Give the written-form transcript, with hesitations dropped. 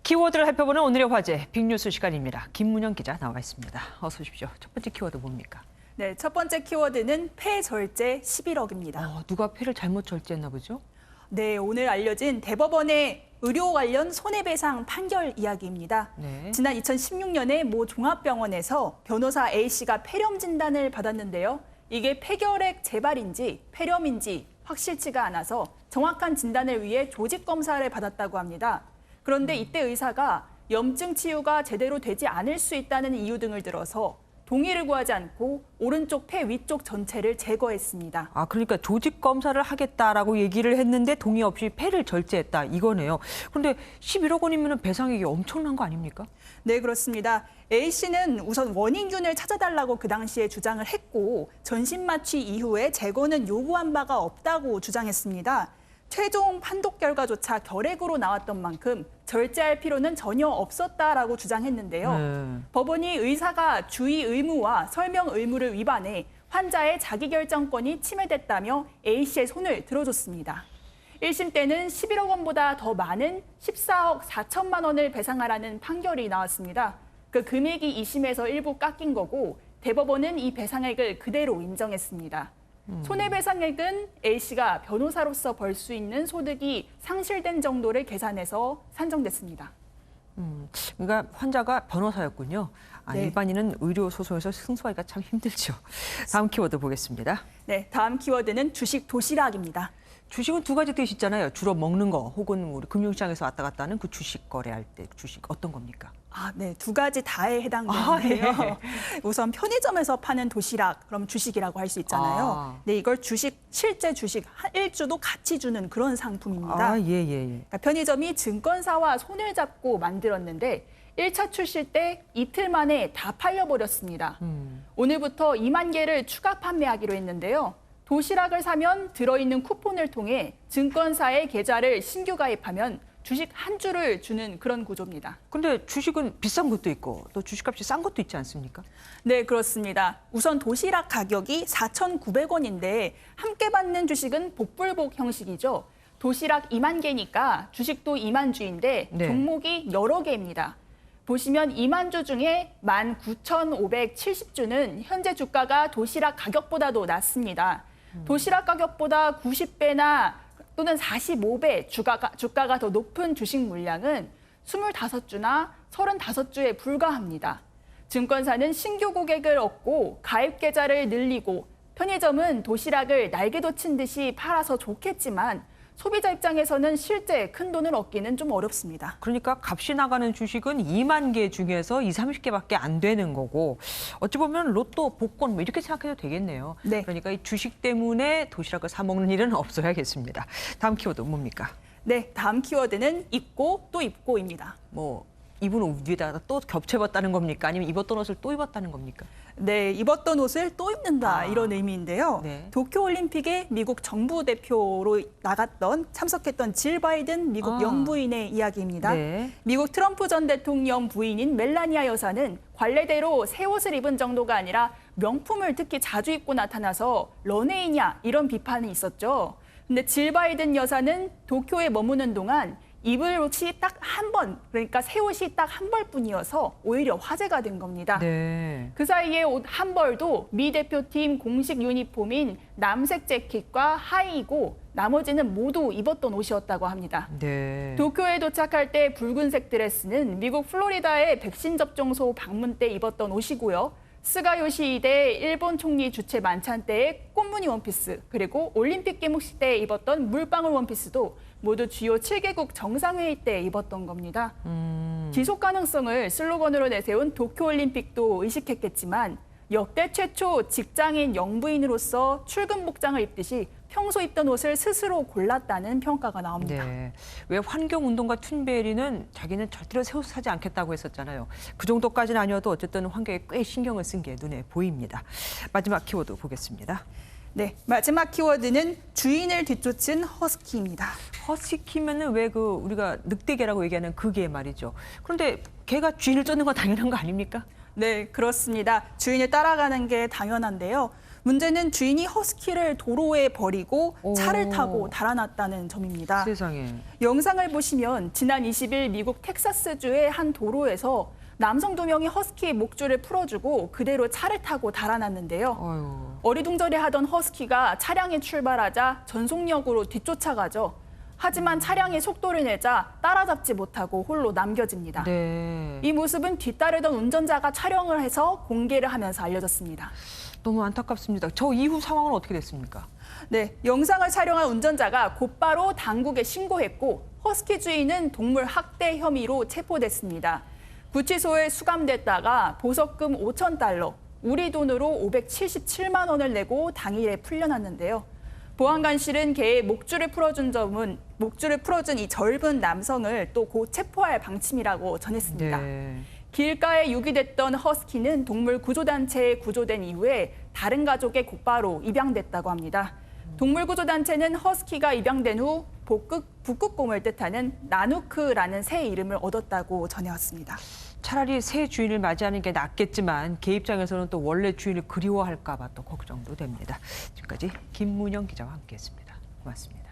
키워드를 살펴보는 오늘의 화제, 빅뉴스 시간입니다. 김문영 기자 나와 있습니다. 어서 오십시오. 첫 번째 키워드 뭡니까? 네, 첫 번째 키워드는 폐절제 11억입니다. 누가 폐를 잘못 절제했나 보죠? 네, 오늘 알려진 대법원의 의료 관련 손해배상 판결 이야기입니다. 네. 지난 2016년에 모 종합병원에서 변호사 A씨가 폐렴 진단을 받았는데요. 이게 폐결핵 재발인지 폐렴인지 확실치가 않아서 정확한 진단을 위해 조직 검사를 받았다고 합니다. 그런데 이때 의사가 염증 치유가 제대로 되지 않을 수 있다는 이유 등을 들어서 동의를 구하지 않고 오른쪽 폐 위쪽 전체를 제거했습니다. 그러니까 조직 검사를 하겠다라고 얘기를 했는데 동의 없이 폐를 절제했다 이거네요. 그런데 11억 원이면 배상액이 엄청난 거 아닙니까? 네, 그렇습니다. A씨는 우선 원인균을 찾아달라고 그 당시에 주장을 했고 전신 마취 이후에 제거는 요구한 바가 없다고 주장했습니다. 최종 판독 결과조차 결핵으로 나왔던 만큼 절제할 필요는 전혀 없었다라고 주장했는데요. 법원이 의사가 주의 의무와 설명 의무를 위반해 환자의 자기결정권이 침해됐다며 A씨의 손을 들어줬습니다. 1심 때는 11억 원보다 더 많은 14억 4천만 원을 배상하라는 판결이 나왔습니다. 그 금액이 2심에서 일부 깎인 거고 대법원은 이 배상액을 그대로 인정했습니다. 손해배상액은 A씨가 변호사로서 벌 수 있는 소득이 상실된 정도를 계산해서 산정됐습니다. 그러니까 환자가 변호사였군요. 네. 일반인은 의료 소송에서 승소하기가 참 힘들죠. 다음 키워드 보겠습니다. 네, 다음 키워드는 주식 도시락입니다. 주식은 두 가지 뜻이 있잖아요. 주로 먹는 거 혹은 우리 금융시장에서 왔다 갔다 하는 그 주식 거래할 때 주식 어떤 겁니까? 네, 두 가지 다에 해당되는데요. 네. 우선 편의점에서 파는 도시락, 그럼 주식이라고 할 수 있잖아요. 네, 이걸 실제 주식 1주도 같이 주는 그런 상품입니다. 예. 그러니까 편의점이 증권사와 손을 잡고 만들었는데 1차 출시 때 이틀 만에 다 팔려버렸습니다. 오늘부터 2만 개를 추가 판매하기로 했는데요. 도시락을 사면 들어있는 쿠폰을 통해 증권사의 계좌를 신규 가입하면 주식 한 주를 주는 그런 구조입니다. 근데 주식은 비싼 것도 있고 또 주식값이 싼 것도 있지 않습니까? 네, 그렇습니다. 우선 도시락 가격이 4,900원인데 함께 받는 주식은 복불복 형식이죠. 도시락 2만 개니까 주식도 2만 주인데 네. 종목이 여러 개입니다. 보시면 2만 주 중에 19,570주는 현재 주가가 도시락 가격보다도 낮습니다. 도시락 가격보다 90배나 또는 45배 주가가 더 높은 주식 물량은 25주나 35주에 불과합니다. 증권사는 신규 고객을 얻고 가입 계좌를 늘리고 편의점은 도시락을 날개도 친 듯이 팔아서 좋겠지만 소비자 입장에서는 실제 큰 돈을 얻기는 좀 어렵습니다. 그러니까 값이 나가는 주식은 2만 개 중에서 20, 30개밖에 안 되는 거고 어찌 보면 로또, 복권 뭐 이렇게 생각해도 되겠네요. 네. 그러니까 이 주식 때문에 도시락을 사 먹는 일은 없어야겠습니다. 다음 키워드 뭡니까? 네, 다음 키워드는 입고 또 입고입니다. 입은 옷 위에다가 또 겹쳐입었다는 겁니까? 아니면 입었던 옷을 또 입었다는 겁니까? 네, 입었던 옷을 또 입는다 이런 의미인데요. 네. 도쿄올림픽에 미국 정부 대표로 참석했던 질 바이든 미국 영부인의 이야기입니다. 네. 미국 트럼프 전 대통령 부인인 멜라니아 여사는 관례대로 새 옷을 입은 정도가 아니라 명품을 특히 자주 입고 나타나서 런웨이냐 이런 비판이 있었죠. 근데 질 바이든 여사는 도쿄에 머무는 동안 입을 옷이 딱 한 번, 그러니까 새 옷이 딱 한 벌뿐이어서 오히려 화제가 된 겁니다. 네. 그 사이에 옷 한 벌도 미 대표팀 공식 유니폼인 남색 재킷과 하의이고 나머지는 모두 입었던 옷이었다고 합니다. 네. 도쿄에 도착할 때 붉은색 드레스는 미국 플로리다의 백신 접종소 방문 때 입었던 옷이고요. 스가 요시히데 일본 총리 주최 만찬 때의 꽃무늬 원피스, 그리고 올림픽 개막식 때 입었던 물방울 원피스도 모두 주요 7개국 정상회의 때 입었던 겁니다. 지속 가능성을 슬로건으로 내세운 도쿄올림픽도 의식했겠지만 역대 최초 직장인 영부인으로서 출근 복장을 입듯이 평소 입던 옷을 스스로 골랐다는 평가가 나옵니다. 네. 왜 환경운동가 툰베리는 자기는 절대로 새 옷을 사지 않겠다고 했었잖아요. 그 정도까지는 아니어도 어쨌든 환경에 꽤 신경을 쓴 게 눈에 보입니다. 마지막 키워드 보겠습니다. 네, 마지막 키워드는 주인을 뒤쫓은 허스키입니다. 허스키면은 왜 우리가 늑대개라고 얘기하는 그 개 말이죠. 그런데 개가 주인을 쫓는 건 당연한 거 아닙니까? 네, 그렇습니다. 주인을 따라가는 게 당연한데요. 문제는 주인이 허스키를 도로에 버리고 오. 차를 타고 달아났다는 점입니다. 세상에. 영상을 보시면 지난 20일 미국 텍사스주의 한 도로에서 남성 2명이 허스키의 목줄을 풀어주고 그대로 차를 타고 달아났는데요. 어휴. 어리둥절해하던 허스키가 차량에 출발하자 전속력으로 뒤쫓아가죠. 하지만 차량이 속도를 내자 따라잡지 못하고 홀로 남겨집니다. 네. 이 모습은 뒤따르던 운전자가 촬영을 해서 공개를 하면서 알려졌습니다. 너무 안타깝습니다. 저 이후 상황은 어떻게 됐습니까? 네, 영상을 촬영한 운전자가 곧바로 당국에 신고했고 허스키 주인은 동물 학대 혐의로 체포됐습니다. 구치소에 수감됐다가 보석금 5,000달러, 우리 돈으로 577만 원을 내고 당일에 풀려났는데요. 보안관실은 개의 목줄을 풀어준 이 젊은 남성을 또 곧 체포할 방침이라고 전했습니다. 네. 길가에 유기됐던 허스키는 동물 구조단체에 구조된 이후에 다른 가족에 곧바로 입양됐다고 합니다. 동물구조단체는 허스키가 입양된 후 북극곰을 뜻하는 나누크라는 새 이름을 얻었다고 전해왔습니다. 차라리 새 주인을 맞이하는 게 낫겠지만 개 입장에서는 또 원래 주인을 그리워할까 봐 또 걱정도 됩니다. 지금까지 김문영 기자와 함께했습니다. 고맙습니다.